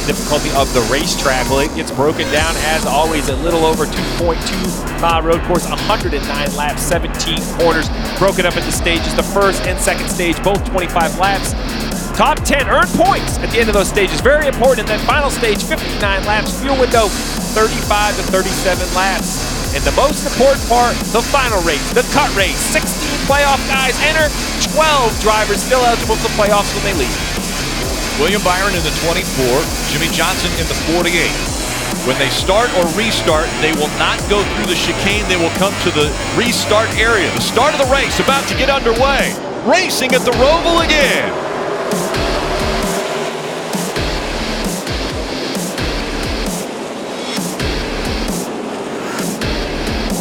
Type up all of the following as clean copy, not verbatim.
difficulty of the racetrack. Well, it gets broken down as always, a little over 2.2 mile road course, 109 laps, 17 corners, broken up into stages. The first and second stage, both 25 laps. Top 10 earn points at the end of those stages, very important. And then final stage, 59 laps, fuel window, 35 to 37 laps. And the most important part, the final race, the cut race. 16 playoff guys enter, 12 drivers still eligible for playoffs when they leave. William Byron in the 24, Jimmy Johnson in the 48. When they start or restart, they will not go through the chicane. They will come to the restart area. The start of the race about to get underway. Racing at the Roval again.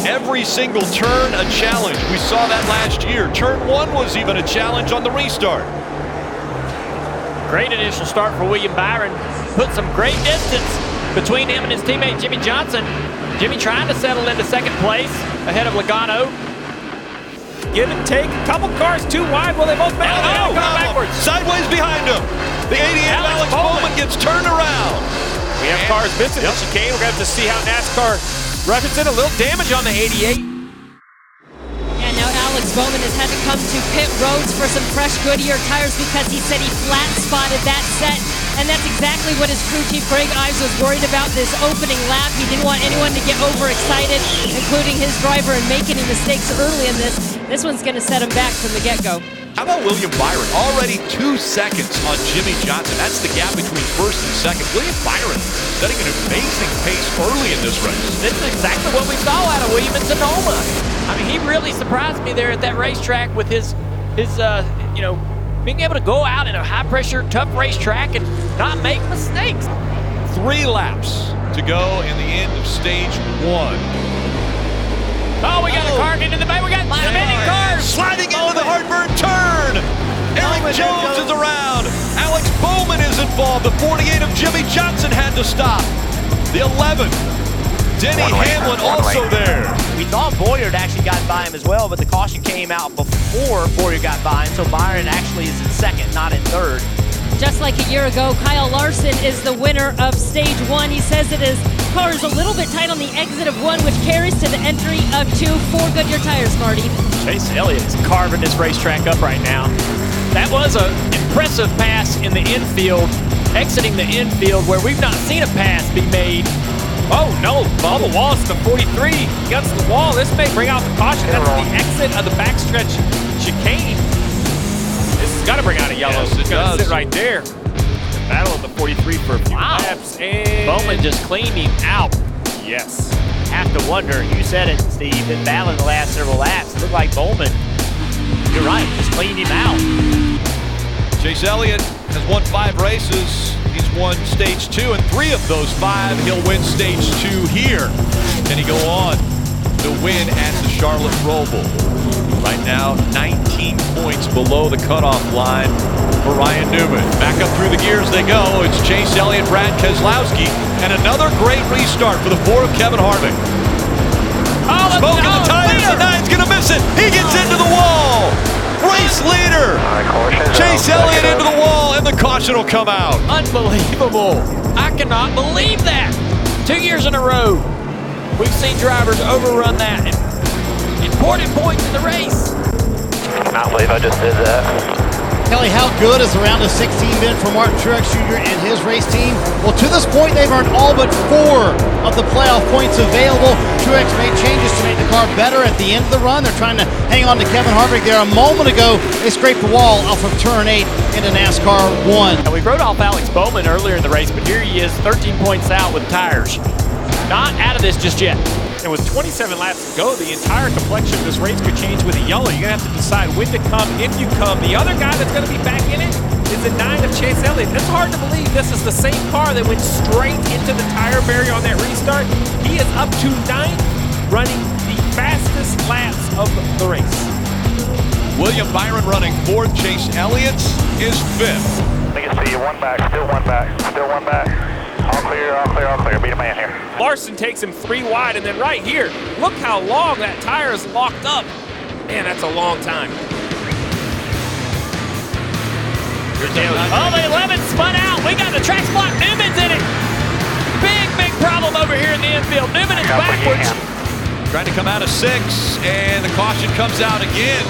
Every single turn a challenge. We saw that last year. Turn 1 was even a challenge on the restart. Great initial start for William Byron. Put some great distance between him and his teammate Jimmy Johnson. Jimmy trying to settle into second place ahead of Logano. Give and take, a couple cars too wide. Well, they both go backwards. Sideways behind him. The 88 Alex Bowman gets turned around. We have cars missing the chicane. We're going to have to see how NASCAR records in. A little damage on the 88. And now Alex Bowman has had to come to pit roads for some fresh Goodyear tires because he said he flat spotted that set. And that's exactly what his crew chief Greg Ives was worried about this opening lap. He didn't want anyone to get overexcited, including his driver, and make any mistakes early in this. This one's going to set him back from the get-go. How about William Byron? Already 2 seconds on Jimmy Johnson. That's the gap between first and second. William Byron setting an amazing pace early in this race. This is exactly what we saw out of William in Sonoma. I mean, he really surprised me there at that racetrack with his being able to go out in a high-pressure, tough racetrack and not make mistakes. 3 laps to go in the end of stage 1. Oh, we got a car into the back. We got spinning cars. Sliding into the heartburn turn. Eric Jones is around. Alex Bowman is involved. The 48 of Jimmy Johnson had to stop. The 11. Denny Hamlin also there. We thought Boyer had actually gotten by him as well, but the caution came out before Boyer got by him, so Byron actually is in second, not in third. Just like a year ago, Kyle Larson is the winner of stage 1. He says that his car is a little bit tight on the exit of 1, which carries to the entry of 2 for Goodyear tires, Marty. Chase Elliott is carving this racetrack up right now. That was an impressive pass in the infield, exiting the infield where we've not seen a pass be made. Oh no, Bubba Wallace, the 43, gets the wall. This may bring out the caution. That's the exit of the backstretch chicane. This has got to bring out a yellow. Yes, it's going to sit right there. The battle of the 43 for a few laps. And Bowman just cleaned him out. Yes. Have to wonder, you said it, Steve, that battle in the last several laps, it looked like Bowman, you're right, just cleaned him out. Chase Elliott has won 5 races. He's won stage 2, and 3 of those 5, he'll win stage 2 here. Can he go on to win at the Charlotte Roval? Right now, 19 points below the cutoff line for Ryan Newman. Back up through the gears they go. It's Chase Elliott, Brad Keselowski, and another great restart for the 4 of Kevin Harvick. Smoke in the tires, the 9's gonna miss it. He gets into the wall. Race leader. Chase Elliott into the wall, and the caution will come out. Unbelievable. I cannot believe that. 2 years in a row, we've seen drivers overrun that. Important points in the race. I cannot believe I just did that. Kelly, how good has the round of 16 been for Martin Truex Jr. and his race team? Well, to this point, they've earned all but 4 of the playoff points available. Truex made changes to make the car better at the end of the run. They're trying to hang on to Kevin Harvick there. A moment ago, they scraped the wall off of turn 8 into NASCAR 1. And we wrote off Alex Bowman earlier in the race, but here he is, 13 points out with tires. Not out of this just yet. And with 27 laps to go, the entire complexion of this race could change with a yellow. You're going to have to decide when to come, if you come. The other guy that's going to be back in it is the 9 of Chase Elliott. It's hard to believe this is the same car that went straight into the tire barrier on that restart. He is up to 9th, running the fastest laps of the race. William Byron running 4th. Chase Elliott is 5th. I can see you, 1 back, still 1 back, still 1 back. All clear, all clear, all clear. Beat a man here. Larson takes him 3 wide, and then right here, look how long that tire is locked up. Man, that's a long time. Oh, the 11 spun out. We got the tracks blocked. Newman's in it. Big problem over here in the infield. Newman is backwards. Trying to come out of 6, and the caution comes out again.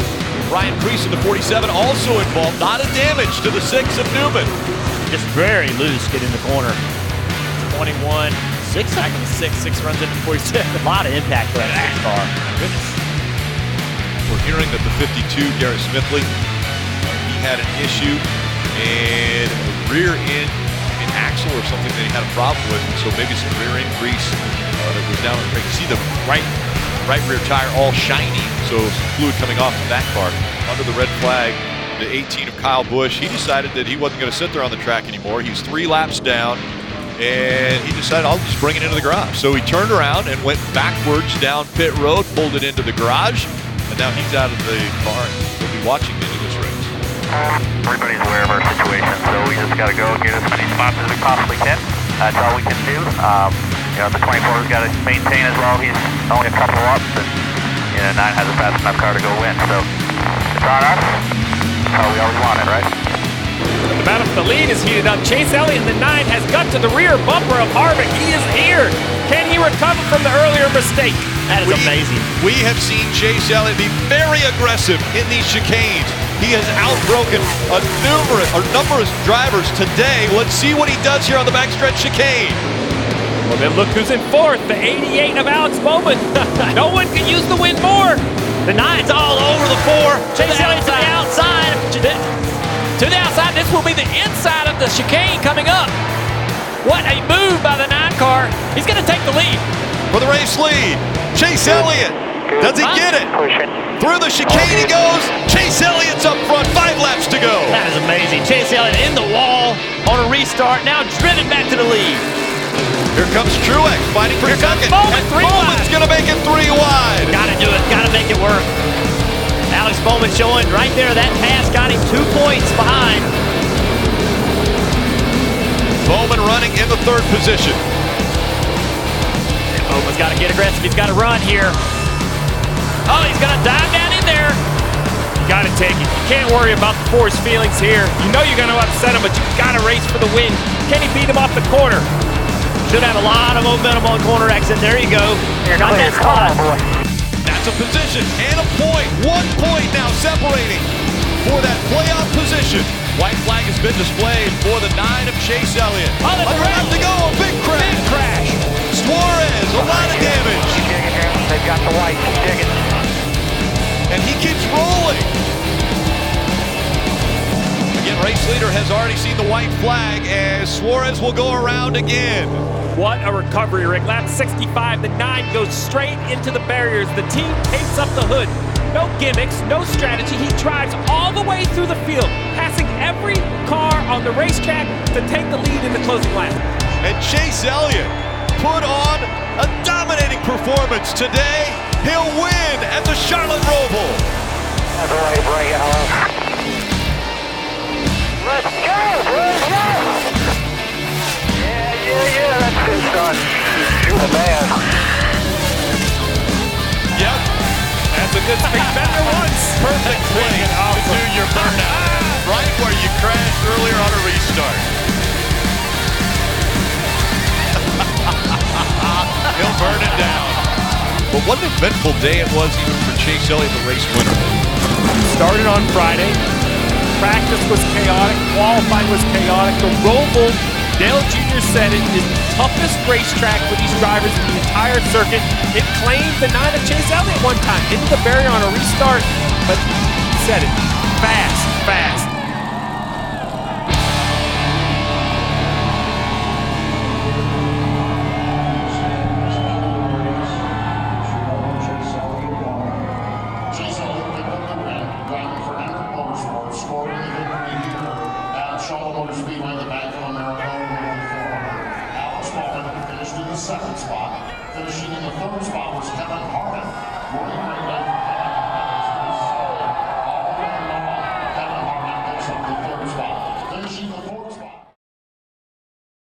Ryan Priest in the 47 also involved. Not a damage to the 6 of Newman. Just very loose getting the corner. 21. 6 back in the 6. 6 runs into 47. A lot of impact for that 6 car. Goodness. We're hearing that the 52, Garrett Smithley, he had an issue and a rear end axle or something that he had a problem with. So maybe some rear end grease that was down on the track. You see the right rear tire all shiny, so some fluid coming off of that car. Under the red flag, the 18 of Kyle Busch, he decided that he wasn't going to sit there on the track anymore. He's 3 laps down, and he decided, I'll just bring it into the garage. So he turned around and went backwards down pit road, pulled it into the garage, and now he's out of the car. We'll be watching into this race. Everybody's aware of our situation, so we just got to go get as many spots as we possibly can. That's all we can do. The 24's got to maintain as well. He's only a couple up, and 9 has a fast enough car to go win. So it's on us. That's how we always want it, right? The battle for the lead is heated up. Chase Elliott in the 9 has got to the rear bumper of Harvick. He is here. Can he recover from the earlier mistake? That is amazing. We have seen Chase Elliott be very aggressive in these chicanes. He has outbroken a number of drivers today. Let's see what he does here on the backstretch chicane. Well, then look who's in 4th, the 88 of Alex Bowman. No one can use the win more. The 9's all over the 4. Chase Elliott to the outside. To the outside, this will be the inside of the chicane coming up. What a move by the 9 car. He's going to take the lead. For the race lead, Chase Elliott. Does he get it? Pushing. Through the chicane he goes. Chase Elliott's up front, 5 laps to go. That is amazing. Chase Elliott in the wall on a restart, now driven back to the lead. Here comes Truex fighting for second. Bowman, And 3 Bowman's wide. going to make it 3 wide. Gotta do it, gotta make it work. Alex Bowman showing right there, that pass got him 2 points behind. Bowman running in the 3rd position. Bowman's got to get aggressive. He's got to run here. Oh, he's going to dive down in there. You got to take it. You can't worry about the forced feelings here. You know you're going to upset him, but you got to race for the win. Can he beat him off the corner? Should have a lot of momentum on corner exit. There you go. Got that spot. That's a position and a point. 1 point now separating for that playoff position. White flag has been displayed for the 9 of Chase Elliott. Oh, that's Under lap to go, a big crash. Big crash. Suarez, a lot of damage. Keep digging here. They've got the white. Keep digging. And he keeps rolling. Again, race leader has already seen the white flag as Suarez will go around again. What a recovery, Rick. Lap 65, the 9 goes straight into the barriers. The team takes up the hood. No gimmicks, no strategy. He drives all the way through the field, passing every car on the racetrack to take the lead in the closing lap. And Chase Elliott put on a dominating performance today. He'll win at the Charlotte Roval. That's the way to bring it home. Let's go! Let's go! Yeah, that's good, son. You're the man. Yep. That's a good speed. Better once. Perfect place to do your burnout. Right where you crashed earlier on a restart. He'll burn it down. But what an eventful day it was even for Chase Elliott, the race winner. Started on Friday. Practice was chaotic. Qualifying was chaotic. The Roval, Dale Jr. said it is the toughest racetrack for these drivers in the entire circuit. It claimed the 9 of Chase Elliott one time. Into the barrier on a restart, but he said it. Fast, fast. Charlotte Motor Speedway, the back of America, Alex Bowman finished in the 2nd spot. Finishing in the 3rd spot was Kevin Hart.